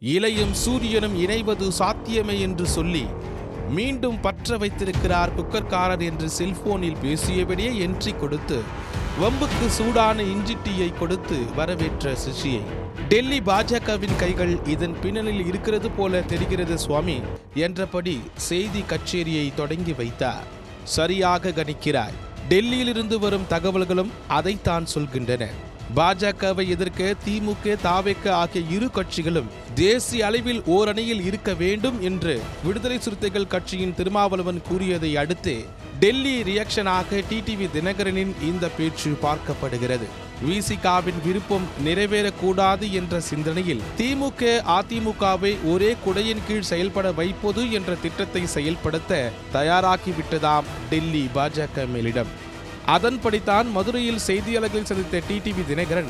இலையும் சூரியனும் இணைவது சாத்தியமே என்று சொல்லி மீண்டும் பற்ற வைத்திருக்கிறார் குக்கர்காரர் என்று செல்போனில் பேசியபடியே என்ட்ரி கொடுத்து வம்புக்கு சூடான இஞ்சி டீயை கொடுத்து வரவேற்ற சிஷியை. டெல்லி பாஜகவின் கைகள் இதன் பின்னணியில் இருக்கிறது போல தெரிகிறது சுவாமி என்றபடி செய்தி கச்சேரியை தொடங்கி வைத்தார். சரியாக கணிக்கிறாய். டெல்லியிலிருந்து வரும் தகவல்களும் அதைத்தான் சொல்கின்றன. பாஜகவை எதிர்க்க திமுக, தாவேக ஆகிய இரு கட்சிகளும் தேசிய அளவில் ஓரணியில் இருக்க வேண்டும் என்று விடுதலை சிறுத்தைகள் கட்சியின் திருமாவளவன் கூறியதை அடுத்து டெல்லி ரியாக்ஷனாக டிடிவி தினகரனின் இந்த பேச்சு பார்க்கப்படுகிறது. விசிகாவின் விருப்பம் நிறைவேறக்கூடாது என்ற சிந்தனையில் திமுக, அதிமுகவை ஒரே குடையின் கீழ் செயல்பட வைப்பது என்ற திட்டத்தை செயல்படுத்த தயாராகிவிட்டதாம் டெல்லி பாஜக மேலிடம். அதன்படித்தான் மதுரையில் செய்தியாளர்கள் சந்தித்த டிடிவி தினகரன்,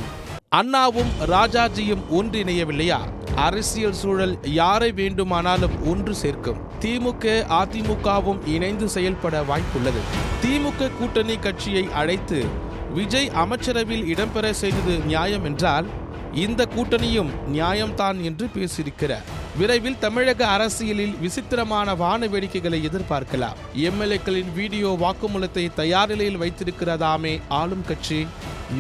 அண்ணாவும் ராஜாஜியும் ஒன்றிணையவில்லையா? அரசியல் சூழல் யாரை வேண்டுமானாலும் ஒன்று சேர்க்கும். திமுக, அதிமுகவும் இணைந்து செயல்பட வாய்ப்புள்ளது. திமுக கூட்டணி கட்சியை அழைத்து விஜய் அமைச்சரவையில் இடம்பெற செய்தது நியாயம் என்றால் இந்த கூட்டணியும் நியாயம்தான் என்று பேசியிருக்கிறார். விரைவில் தமிழக அரசியலில் விசித்திரமான வான வேடிக்கைகளை எதிர்பார்க்கலாம். எம்எல்ஏக்களின் வீடியோ வாக்குமூலத்தை தயார் நிலையில் வைத்திருக்கிறதாமே ஆளும் கட்சி.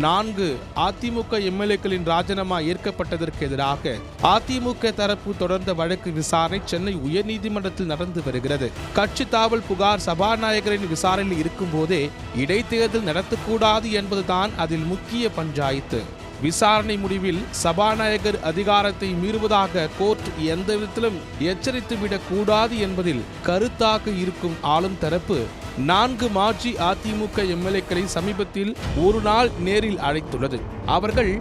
4 அதிமுக எம்எல்ஏக்களின் ராஜினாமா ஏற்கப்பட்டதற்கு எதிராக அதிமுக தரப்பு தொடர்ந்த வழக்கு விசாரணை சென்னை உயர்நீதிமன்றத்தில் நடந்து வருகிறது. கட்சி தாவல் புகார் சபாநாயகரின் விசாரணையில் இருக்கும் போதே இடைத்தேர்தல் நடத்தக்கூடாது என்பதுதான் அதில் முக்கிய பஞ்சாயத்து. விசாரணை முடிவில் சபாநாயகர் அதிகாரத்தை மீறுவதாக கோர்ட் எந்த விதத்திலும் எச்சரித்துவிடக் கூடாது என்பதில் கருத்தாக இருக்கும் ஆளும் தரப்பு 4 மாஜி அதிமுக எம்எல்ஏக்களை சமீபத்தில் ஒரு நாள் நேரில் அழைத்துள்ளது. அவர்கள்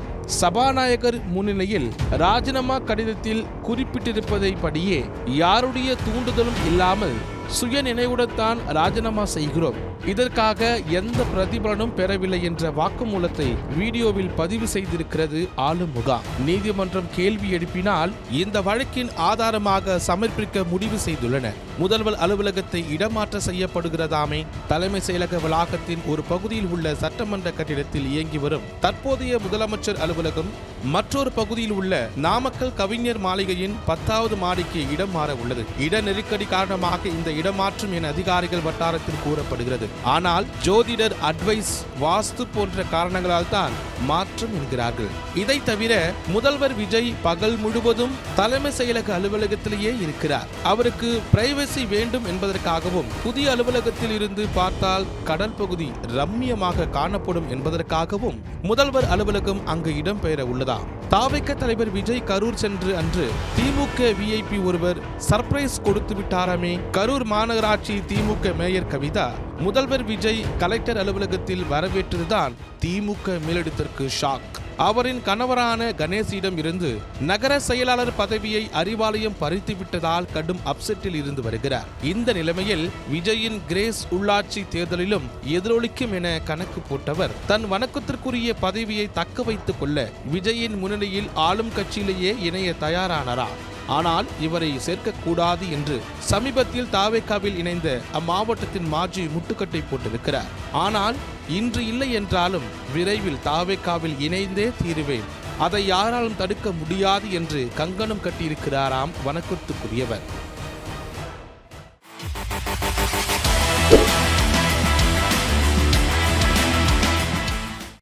சபாநாயகர் முன்னிலையில் ராஜினாமா கடிதத்தில் குறிப்பிட்டிருப்பதை படியே யாருடைய தூண்டுதலும் இல்லாமல் சுய நினைவுடன் ராஜினாமா செய்கிறோம், இதற்காக எந்த பிரதிபலனும் பெறவில்லை என்ற வாக்குமூலத்தை வீடியோவில் பதிவு செய்திருக்கிறது ஆளும் முகாம். நீதிமன்றம் கேள்வி எழுப்பினால் இந்த வழக்கின் ஆதாரமாக சமர்ப்பிக்க முடிவு செய்துள்ளனர். முதல்வர் அலுவலகத்தை இடமாற்ற செய்யப்படுகிறதாமே. தலைமை செயலக வளாகத்தின் ஒரு பகுதியில் உள்ள சட்டமன்ற கட்டிடத்தில் இயங்கி வரும் தற்போதைய முதலமைச்சர் அலுவலகம் மற்றொரு பகுதியில் உள்ள நாமக்கல் கவிஞர் மாளிகையின் 10வது மாடிக்கு இடம் மாற உள்ளது. இட நெருக்கடி காரணமாக இந்த இடமாற்றம் என அதிகாரிகள் வட்டாரத்தில் கூறப்படுகிறது. ஆனால் ஜோதிடர் அட்வைஸ், வாஸ்து போன்ற காரணங்களால் தான் மாற்றம் என்கிறார்கள். இதை தவிர முதல்வர் விஜய் பகல் முழுவதும் தலைமை செயலக அலுவலகத்திலேயே இருக்கிறார். அவருக்கு பிரைவசி வேண்டும் என்பதற்காகவும் புதிய அலுவலகத்தில் இருந்து பார்த்தால் கடல் பகுதி ரம்மியமாக காணப்படும் என்பதற்காகவும் முதல்வர் அலுவலகம் அங்கு இடம்பெயர உள்ளதா. தாவேக தலைவர் விஜய் கரூர் சென்று அன்று திமுக விஐபி ஒருவர் சர்ப்ரைஸ் கொடுத்து விட்டாராமே. கரூர் மாநகராட்சி திமுக மேயர் கவிதா முதல்வர் விஜய் கலெக்டர் அலுவலகத்தில் வரவேற்றதுதான் திமுக மேலிடத்திற்கு ஷாக். அவரின் கணவரான கணேசிடம் இருந்து நகர செயலாளர் பதவியை அறிவாலயம் பறித்து விட்டதால் கடும் அப்செட்டில் இருந்து வருகிறார். இந்த நிலைமையில் விஜயின் கிரேஸ் உள்ளாட்சி தேர்தலிலும் எதிரொலிக்கும் என கணக்கு போட்டவர் தன் வணக்கத்திற்குரிய பதவியை தக்க வைத்துக் கொள்ள விஜயின் முன்னிலையில் ஆளும் கட்சியிலேயே இணைய தயாரானாரா. ஆனால் இவரை சேர்க்கக்கூடாது என்று சமீபத்தில் தாவேகாவில் இணைந்த அம்மாவட்டத்தின் மாஜி முட்டுக்கட்டை போட்டிருக்கிறார். ஆனால் இன்று இல்லை என்றாலும் விரைவில் தாவேகாவில் இணைந்தே தீருவேன், அதை யாராலும் தடுக்க முடியாது என்று கங்கணம் கட்டியிருக்கிறாராம் வணக்கத்துக்குரியவர்.